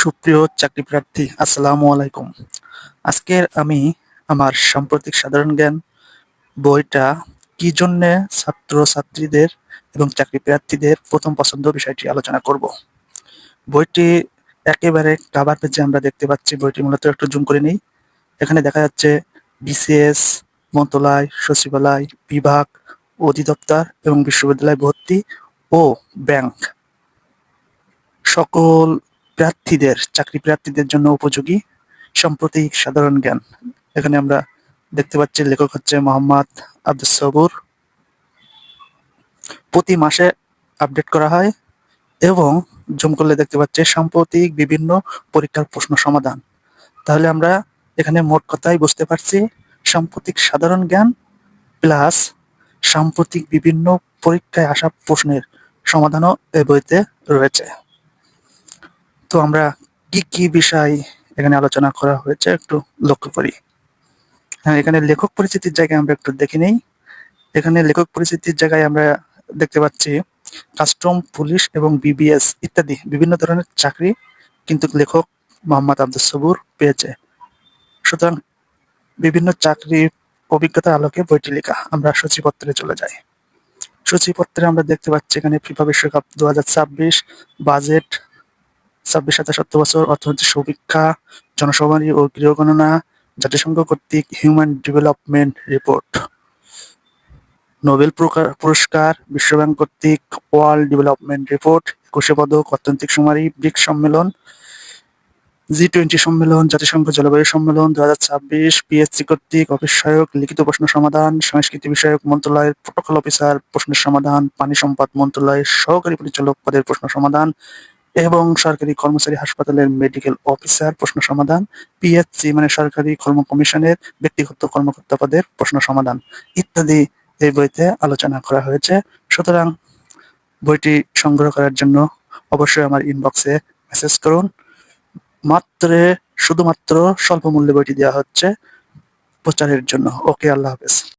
সুপ্রিয় চাকরি প্রার্থী, আসসালামু আলাইকুম। আজকের আমি আমার সাম্প্রতিক সাধারণ জ্ঞান বইটা কি জন্যে ছাত্রছাত্রীদের এবং চাকরি প্রার্থীদের প্রথম পছন্দ বিষয়টি আলোচনা করব। বইটি একেবারে কাভার পেজে আমরা দেখতে পাচ্ছি। বইটি মূলত একটু জুম করে নিই। এখানে দেখা যাচ্ছে বিসিএস, মন্ত্রণালয়, সচিবালয়, বিভাগ, অধিদপ্তর এবং বিশ্ববিদ্যালয় ভর্তি ও ব্যাংক সকল চাকরি প্রার্থীদের জন্য উপযোগী সাম্প্রতিক সাধারণ জ্ঞান। এখানে আমরা দেখতে পাচ্ছি লেখক হচ্ছে মোহাম্মদ আব্দুস সবুর। প্রতি মাসে আপডেট করা হয় এবং জুম করলে দেখতে পাচ্ছি সাম্প্রতিক বিভিন্ন পরীক্ষার প্রশ্ন সমাধান। তাহলে আমরা এখানে মোট কথাই বুঝতে পারছি সাম্প্রতিক সাধারণ জ্ঞান প্লাস সাম্প্রতিক বিভিন্ন পরীক্ষায় আসা প্রশ্নের সমাধানও এই বইতে রয়েছে। তো আমরা কি কি বিষয় এখানে আলোচনা করা হয়েছে একটু লক্ষ্য করি। হ্যাঁ, এখানে লেখক পরিচিতির জায়গায় আমরা একটু দেখে নেই। এখানে লেখক পরিচিতির জায়গায় আমরা দেখতে পাচ্ছি কাস্টম, পুলিশ এবং বিবিএস ইত্যাদি বিভিন্ন ধরনের চাকরি কিন্তু লেখক মোহাম্মদ আব্দুস সবুর পেয়েছে। সুতরাং বিভিন্ন চাকরির অভিজ্ঞতার আলোকে বইটি লেখা। আমরা সূচিপত্রে চলে যাই। সূচিপত্রে আমরা দেখতে পাচ্ছি এখানে ফিফা বিশ্বকাপ 2026, বাজেট 26-27 অর্থবছর, অর্থনৈতিক সমীক্ষা, জনসমারি ও গৃহ গণনা, জাতিসংঘ কর্তৃক হিউম্যান ডেভেলপমেন্ট রিপোর্ট, নোবেল পুরস্কার, বিশ্বব্যাংক কর্তৃক ওয়ার্ল্ড ডেভেলপমেন্ট রিপোর্ট, 21 পদক, অর্থনৈতিক সুমারি, ব্রিক্স সম্মেলন, G20 সম্মেলন, জাতিসংঘ জলবায়ু সম্মেলন 2026, পিএসসি কর্তৃক অফিস সহায়ক লিখিত প্রশ্ন সমাধান, সংস্কৃতি বিষয়ক মন্ত্রণালয়ের প্রোটোকল অফিসার প্রশ্নের সমাধান, পানি সম্পদ মন্ত্রণালয়ের সহকারী পরিচালক পদের প্রশ্ন সমাধান এবং সরকারি কর্মচারী হাসপাতালের মেডিকেল অফিসার প্রশ্ন সমাধান, পিএসসি মানে সরকারি কর্ম কমিশনের ব্যক্তিগত কর্মকর্তা পদের প্রশ্ন সমাধান ইত্যাদি এই বইতে আলোচনা করা হয়েছে। সুতরাং বইটি সংগ্রহ করার জন্য অবশ্যই আমার ইনবক্সে মেসেজ করুন। শুধুমাত্র স্বল্প মূল্যে বইটি দেওয়া হচ্ছে প্রচারের জন্য। ওকে, আল্লাহ হাফেজ।